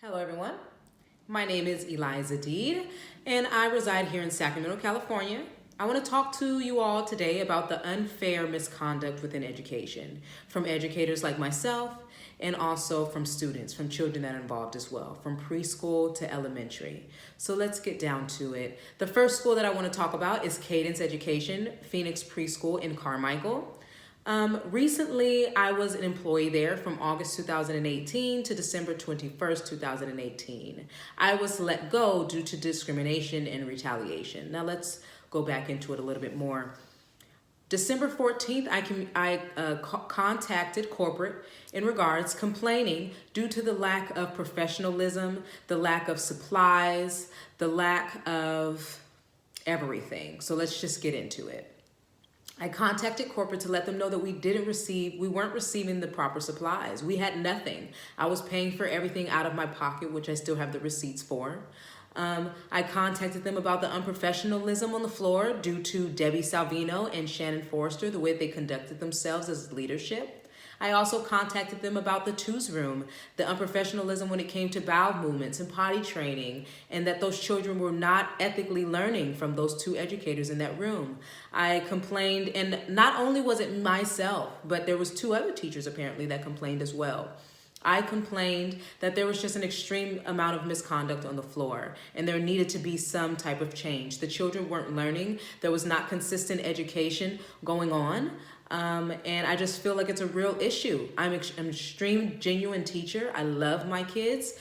Hello everyone, my name is Eliza Deed and I reside here in Sacramento, California. I want to talk to you all today about the unfair misconduct within education from educators like myself and also from students, from children that are involved as well, from preschool to elementary. So let's get down to it. The first school that I want to talk about is Cadence Education, Phoenix Preschool in Carmichael. Recently, I was an employee there from August 2018 to December 21st, 2018. I was let go due to discrimination and retaliation. Now let's go back into it a little bit more. December 14th, I contacted corporate in regards complaining due to the lack of professionalism, the lack of supplies, the lack of everything. So let's just get into it. I contacted corporate to let them know that we weren't receiving the proper supplies. We had nothing. I was paying for everything out of my pocket, which I still have the receipts for. I contacted them about the unprofessionalism on the floor due to Debbie Salvino and Shannon Forrester, the way they conducted themselves as leadership. I also contacted them about the twos room, the unprofessionalism when it came to bowel movements and potty training, and that those children were not ethically learning from those two educators in that room. I complained, and not only was it myself, but there was two other teachers apparently that complained as well. I complained that there was just an extreme amount of misconduct on the floor and there needed to be some type of change. The children weren't learning. There was not consistent education going on. And I just feel like it's a real issue. I'm an extreme, genuine teacher. I love my kids.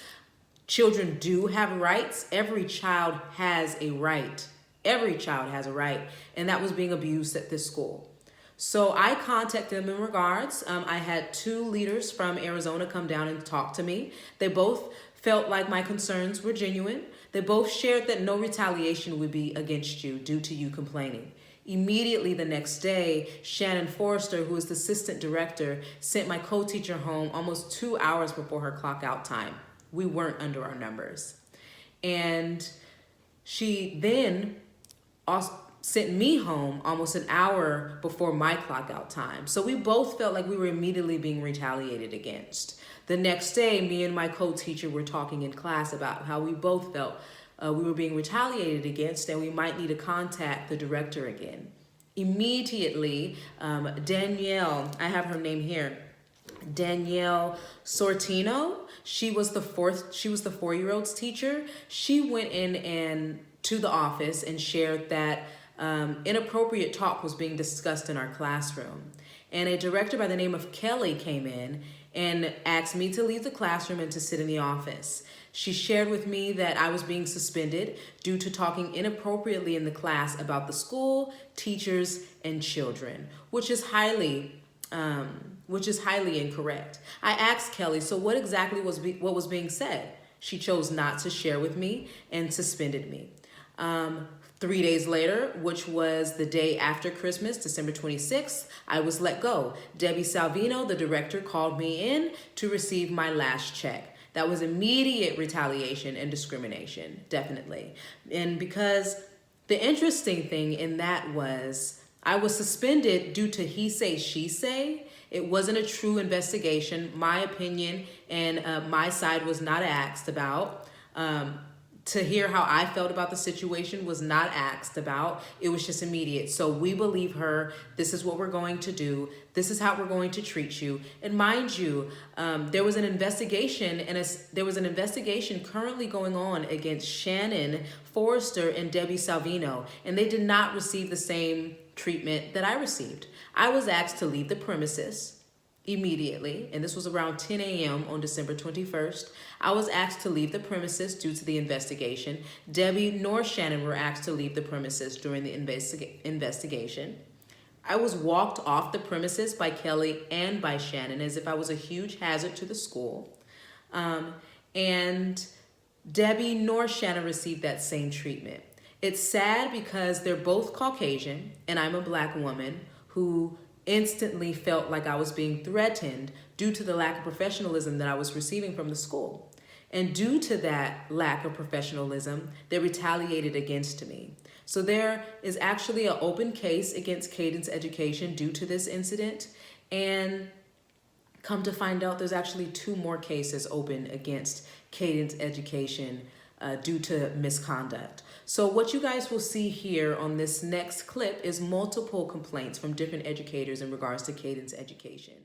Children do have rights. Every child has a right. Every child has a right. And that was being abused at this school. So I contacted them in regards. I had two leaders from Arizona come down and talk to me. They both felt like my concerns were genuine. They both shared that no retaliation would be against you due to you complaining. Immediately the next day, Shannon Forrester, who is the assistant director, sent my co-teacher home almost 2 hours before her clock out time. We weren't under our numbers. And she then also sent me home almost an hour before my clock out time. So we both felt like we were immediately being retaliated against. The next day, me and my co-teacher were talking in class about how we both felt we were being retaliated against and we might need to contact the director again. Immediately, Danielle, I have her name here, Danielle Sortino, she was the 4-year-old's teacher. She went in and to the office and shared that inappropriate talk was being discussed in our classroom. And a director by the name of Kelly came in and asked me to leave the classroom and to sit in the office. She shared with me that I was being suspended due to talking inappropriately in the class about the school, teachers, and children, which is highly incorrect. I asked Kelly, so what exactly what was being said? She chose not to share with me and suspended me. 3 days later, which was the day after Christmas, December 26th, I was let go. Debbie Salvino, the director, called me in to receive my last check. That was immediate retaliation and discrimination, definitely. And because the interesting thing in that was I was suspended due to he say, she say. It wasn't a true investigation. My opinion and my side was not asked about. To hear how I felt about the situation was not asked about. It was just immediate. So we believe her. This is what we're going to do. This is how we're going to treat you. And mind you, there was an investigation currently going on against Shannon Forrester and Debbie Salvino, and they did not receive the same treatment that I received. I was asked to leave the premises immediately, and this was around 10 a.m. on December 21st. I was asked to leave the premises due to the investigation. Debbie nor Shannon were asked to leave the premises during the investigation. I was walked off the premises by Kelly and by Shannon as if I was a huge hazard to the school. And Debbie nor Shannon received that same treatment. It's sad because they're both Caucasian and I'm a Black woman who instantly felt like I was being threatened due to the lack of professionalism that I was receiving from the school. And due to that lack of professionalism, they retaliated against me. So there is actually an open case against Cadence Education due to this incident. And Come to find out, there's actually 2 more cases open against Cadence Education due to misconduct. So what you guys will see here on this next clip is multiple complaints from different educators in regards to Cadence Education.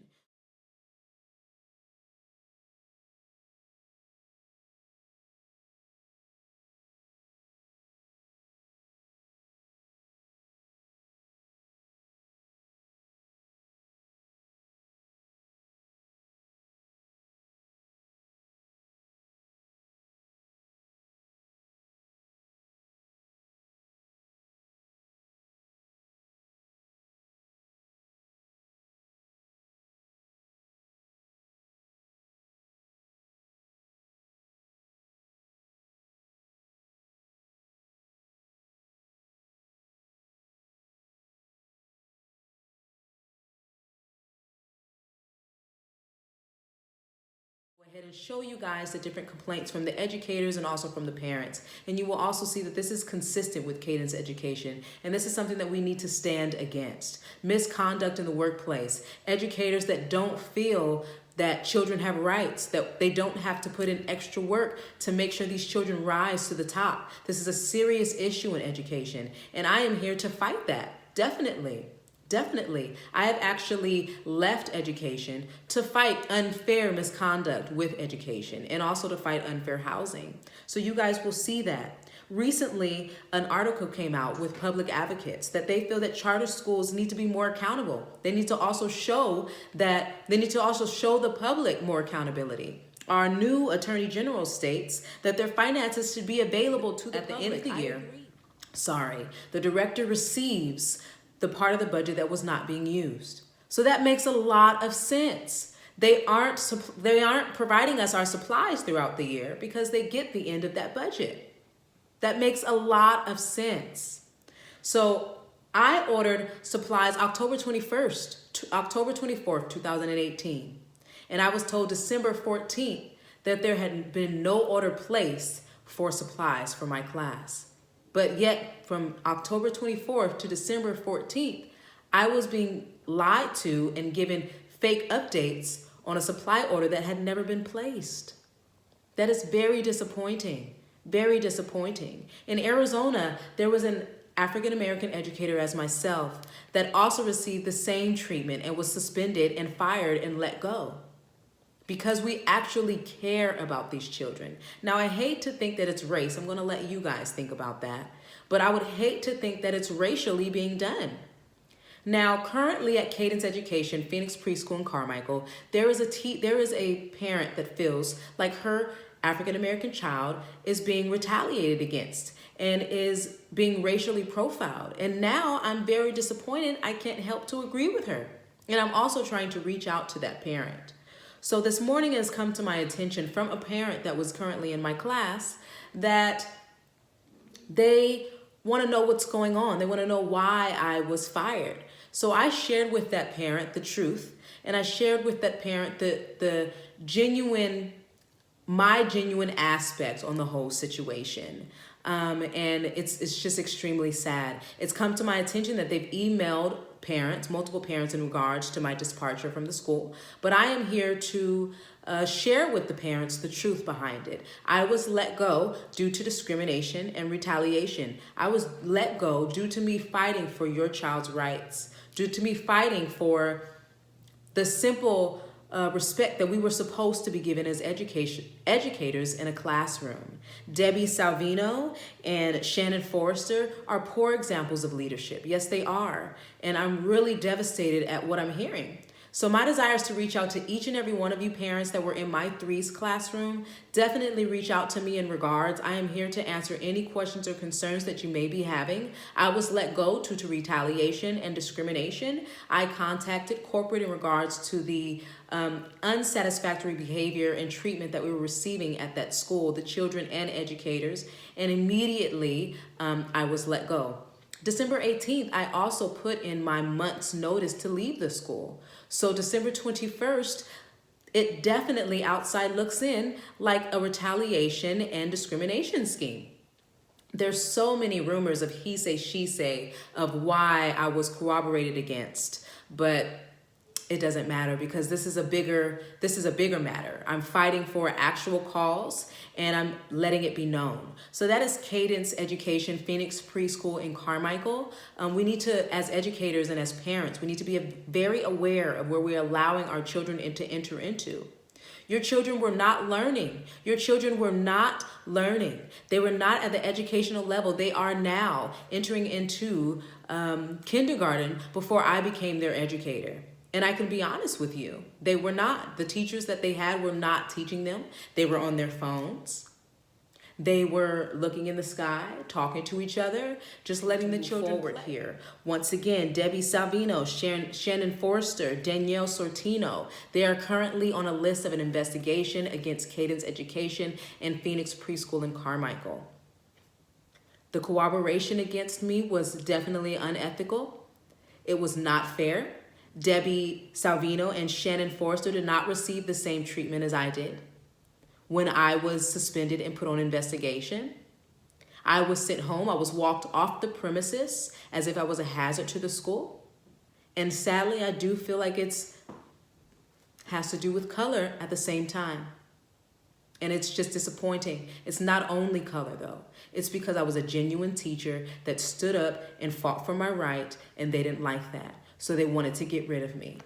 Go ahead and show you guys the different complaints from the educators and also from the parents. And you will also see that this is consistent with Cadence Education. And this is something that we need to stand against. Misconduct in the workplace. Educators that don't feel that children have rights, that they don't have to put in extra work to make sure these children rise to the top. This is a serious issue in education. And I am here to fight that, definitely. Definitely. I have actually left education to fight unfair misconduct with education and also to fight unfair housing. So you guys will see that. Recently, an article came out with public advocates that they feel that charter schools need to be more accountable. They need to also show the public more accountability. Our new Attorney General states that their finances should be available to the public. At the end of the year, the director receives the part of the budget that was not being used. So that makes a lot of sense. They aren't providing us our supplies throughout the year because they get the end of that budget. That makes a lot of sense. So I ordered supplies October 21st to October 24th, 2018. And I was told December 14th that there had been no order placed for supplies for my class. But yet, from October 24th to December 14th, I was being lied to and given fake updates on a supply order that had never been placed. That is very disappointing, very disappointing. In Arizona, there was an African-American educator as myself that also received the same treatment and was suspended and fired and let go, because we actually care about these children. Now, I hate to think that it's race. I'm gonna let you guys think about that. But I would hate to think that it's racially being done. Now, currently at Cadence Education, Phoenix Preschool in Carmichael, there is a parent that feels like her African-American child is being retaliated against and is being racially profiled. And now I'm very disappointed. I can't help to agree with her. And I'm also trying to reach out to that parent. So this morning has come to my attention from a parent that was currently in my class that they want to know what's going on. They want to know why I was fired. So I shared with that parent the truth, and I shared with that parent my genuine aspects on the whole situation. And it's just extremely sad. It's come to my attention that they've emailed multiple parents in regards to my departure from the school. But I am here to share with the parents the truth behind it. I was let go due to discrimination and retaliation. I was let go due to me fighting for your child's rights, due to me fighting for the simple respect that we were supposed to be given as educators in a classroom. Debbie Salvino and Shannon Forrester are poor examples of leadership. Yes, they are. And I'm really devastated at what I'm hearing. So my desire is to reach out to each and every one of you parents that were in my threes classroom. Definitely reach out to me in regards. I am here to answer any questions or concerns that you may be having. I was let go due to retaliation and discrimination. I contacted corporate in regards to the unsatisfactory behavior and treatment that we were receiving at that school, the children and educators, and immediately I was let go. December 18th, I also put in my month's notice to leave the school. So December 21st, it definitely outside looks in like a retaliation and discrimination scheme. There's so many rumors of he say, she say of why I was corroborated against, but it doesn't matter, because this is a bigger matter. I'm fighting for actual cause, and I'm letting it be known. So that is Cadence Education, Phoenix Preschool in Carmichael. We need to, as educators and as parents, we need to be very aware of where we're allowing our children to enter into. Your children were not learning. Your children were not learning. They were not at the educational level. They are now entering into kindergarten before I became their educator. And I can be honest with you, they were not. The teachers that they had were not teaching them. They were on their phones. They were looking in the sky, talking to each other, just letting the children forward here. Once again, Debbie Salvino, Shannon Forrester, Danielle Sortino, they are currently on a list of an investigation against Cadence Education and Phoenix Preschool in Carmichael. The cooperation against me was definitely unethical. It was not fair. Debbie Salvino and Shannon Forrester did not receive the same treatment as I did. When I was suspended and put on investigation, I was sent home. I was walked off the premises as if I was a hazard to the school. And sadly, I do feel like has to do with color at the same time. And it's just disappointing. It's not only color, though. It's because I was a genuine teacher that stood up and fought for my right, and they didn't like that. So they wanted to get rid of me.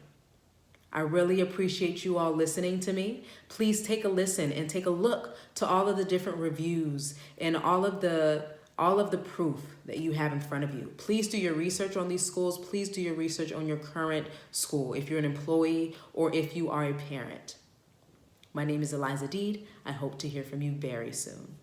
I really appreciate you all listening to me. Please take a listen and take a look to all of the different reviews and all of the proof that you have in front of you. Please do your research on these schools. Please do your research on your current school if you're an employee or if you are a parent. My name is Eliza Deed. I hope to hear from you very soon.